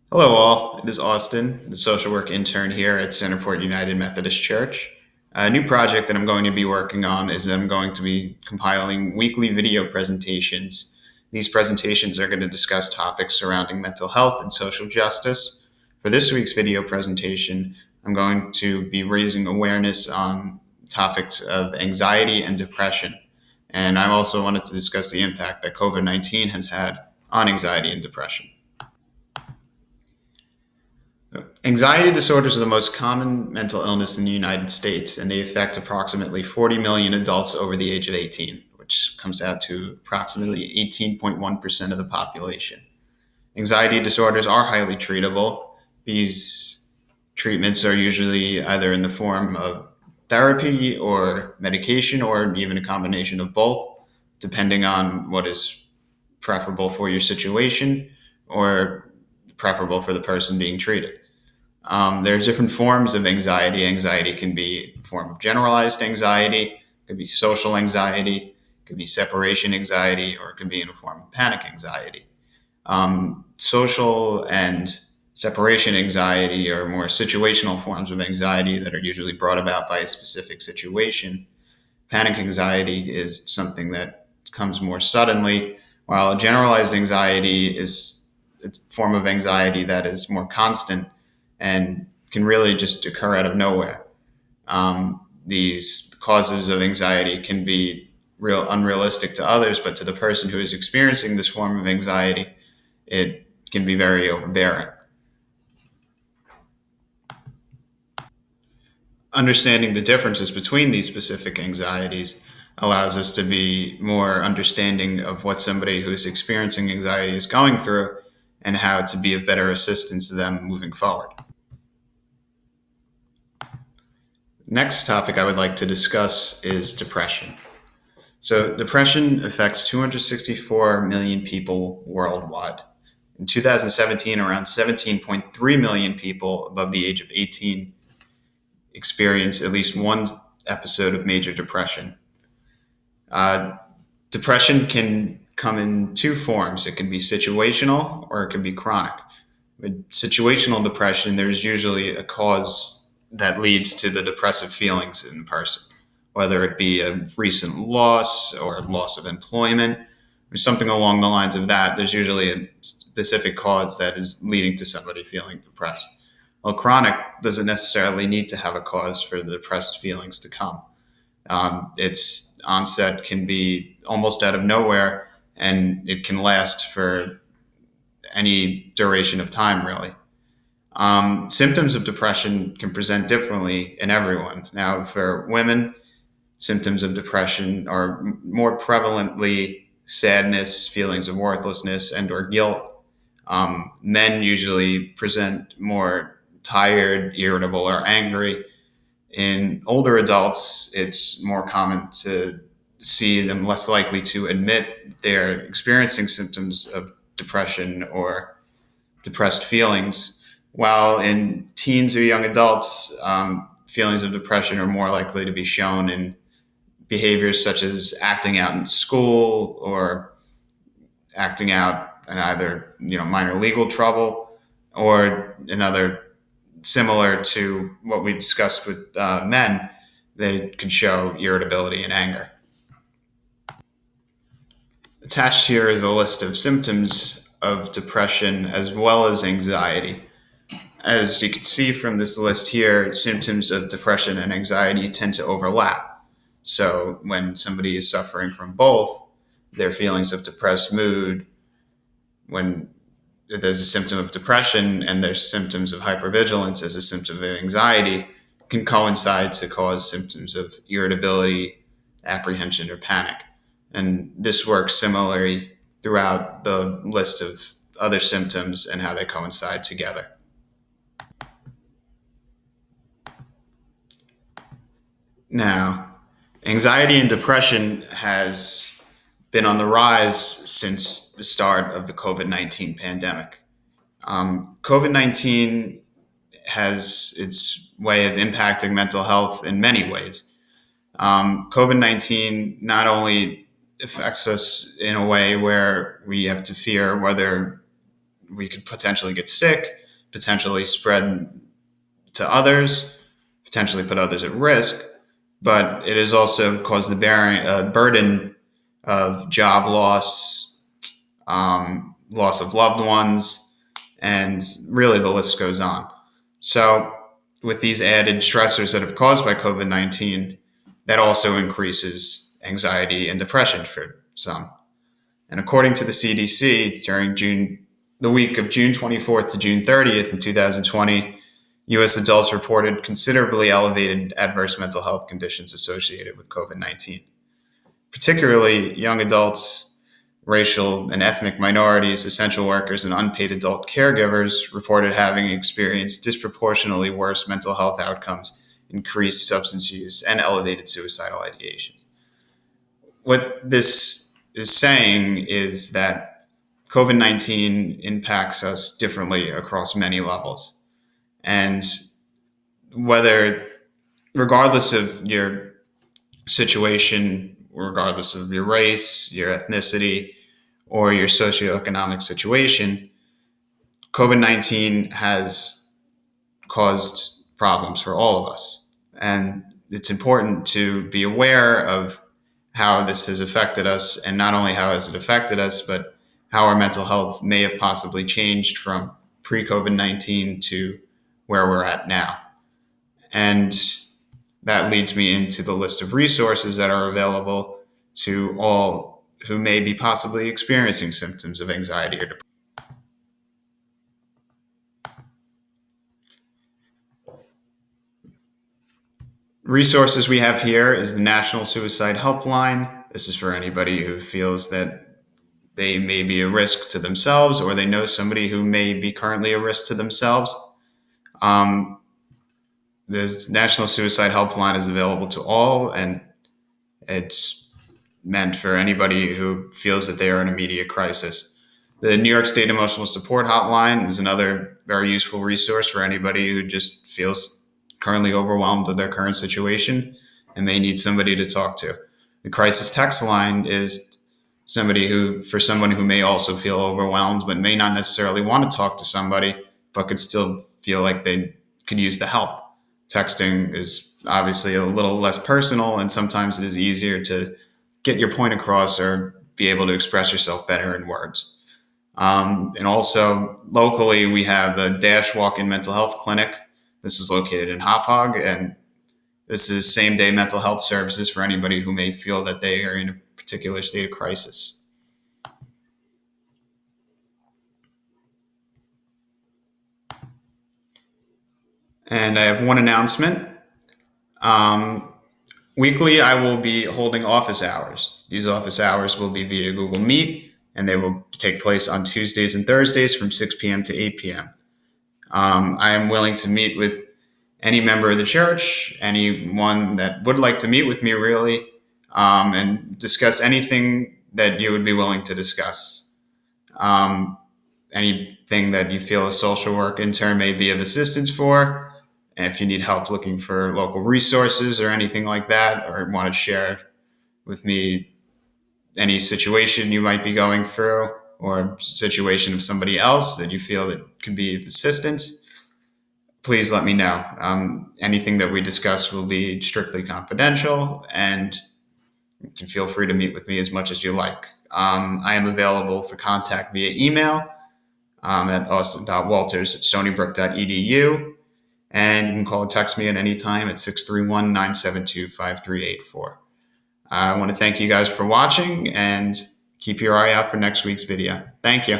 Hello, all. It is Austin, the Social Work Intern here at Centerport United Methodist Church. A new project that I'm going to be working on is that I'm going to be compiling weekly video presentations. These presentations are going to discuss topics surrounding mental health and social justice. For this week's video presentation, I'm going to be raising awareness on topics of anxiety and depression. And I also wanted to discuss the impact that COVID-19 has had on anxiety and depression. Anxiety disorders are the most common mental illness in the United States, and they affect approximately 40 million adults over the age of 18, which comes out to approximately 18.1% of the population. Anxiety disorders are highly treatable. These treatments are usually either in the form of therapy or medication, or even a combination of both, depending on what is preferable for your situation or preferable for the person being treated. There are different forms of anxiety. Anxiety can be a form of generalized anxiety, it could be social anxiety, it could be separation anxiety, or it could be in a form of panic anxiety. Social and separation anxiety are more situational forms of anxiety that are usually brought about by a specific situation. Panic anxiety is something that comes more suddenly, while generalized anxiety is a form of anxiety that is more constant and can really just occur out of nowhere. These causes of anxiety can be real unrealistic to others, but to the person who is experiencing this form of anxiety, it can be very overbearing. Understanding the differences between these specific anxieties allows us to be more understanding of what somebody who is experiencing anxiety is going through and how to be of better assistance to them moving forward. Next topic I would like to discuss is depression. So, depression affects 264 million people worldwide. In 2017, around 17.3 million people above the age of 18 experienced at least one episode of major depression. Uh, Depression can come in two forms. It can be situational or it can be chronic. With situational depression, there's usually a cause that leads to the depressive feelings in the person, whether it be a recent loss or loss of employment or something along the lines of that. There's usually a specific cause that is leading to somebody feeling depressed. Well, chronic doesn't necessarily need to have a cause for the depressed feelings to come. Its onset can be almost out of nowhere, and it can last for any duration of time, really. Symptoms of depression can present differently in everyone. Now, for women, symptoms of depression are more prevalently sadness, feelings of worthlessness, and/or guilt. Men usually present more tired, irritable, or angry. In older adults, it's more common to see them less likely to admit they're experiencing symptoms of depression or depressed feelings, while in teens or young adults, feelings of depression are more likely to be shown in behaviors such as acting out in school or acting out in either minor legal trouble or another similar to what we discussed with men. They could show irritability and anger. Attached here is a list of symptoms of depression as well as anxiety. As you can see from this list here, symptoms of depression and anxiety tend to overlap. So when somebody is suffering from both, their feelings of depressed mood, when there's a symptom of depression and there's symptoms of hypervigilance as a symptom of anxiety, can coincide to cause symptoms of irritability, apprehension, or panic. And this works similarly throughout the list of other symptoms and how they coincide together. Now, anxiety and depression has been on the rise since the start of the COVID-19 pandemic. COVID-19 has its way of impacting mental health in many ways. COVID-19 not only affects us in a way where we have to fear whether we could potentially get sick, potentially spread to others, potentially put others at risk. But it has also caused the burden of job loss, loss of loved ones, and really the list goes on. So, with these added stressors that have caused by COVID-19, that also increases anxiety and depression for some. And according to the CDC, during the week of June 24th to June 30th in 2020, U.S. adults reported considerably elevated adverse mental health conditions associated with COVID-19. Particularly young adults, racial and ethnic minorities, essential workers, and unpaid adult caregivers reported having experienced disproportionately worse mental health outcomes, increased substance use, and elevated suicidal ideation. What this is saying is that COVID-19 impacts us differently across many levels. And regardless of your situation, regardless of your race, your ethnicity, or your socioeconomic situation, COVID-19 has caused problems for all of us. And it's important to be aware of how this has affected us, and not only how has it affected us, but how our mental health may have possibly changed from pre-COVID-19 to where we're at now. And that leads me into the list of resources that are available to all who may be possibly experiencing symptoms of anxiety or depression. Resources we have here is the National Suicide Helpline. This is for anybody who feels that they may be a risk to themselves, or they know somebody who may be currently a risk to themselves. This National Suicide Helpline is available to all, and it's meant for anybody who feels that they are in immediate crisis. The New York State Emotional Support Hotline is another very useful resource for anybody who just feels currently overwhelmed with their current situation and they need somebody to talk to. The Crisis Text Line is for someone who may also feel overwhelmed but may not necessarily want to talk to somebody, but could still feel like they could use the help. Texting is obviously a little less personal, and sometimes it is easier to get your point across or be able to express yourself better in words. And also locally, we have the Dash Walk-In Mental Health Clinic. This is located in Hauppauge, and this is same-day mental health services for anybody who may feel that they are in a particular state of crisis. And I have one announcement. Weekly, I will be holding office hours. These office hours will be via Google Meet, and they will take place on Tuesdays and Thursdays from 6 p.m. to 8 p.m. I am willing to meet with any member of the church, anyone that would like to meet with me, really, and discuss anything that you would be willing to discuss. Anything that you feel a social work intern may be of assistance for. And if you need help looking for local resources or anything like that, or want to share with me any situation you might be going through, or situation of somebody else that you feel that could be of assistance, please let me know. Anything that we discuss will be strictly confidential, and you can feel free to meet with me as much as you like. I am available for contact via email at austin.walters@stonybrook.edu. And you can call or text me at any time at 631-972-5384. I want to thank you guys for watching, and keep your eye out for next week's video. Thank you.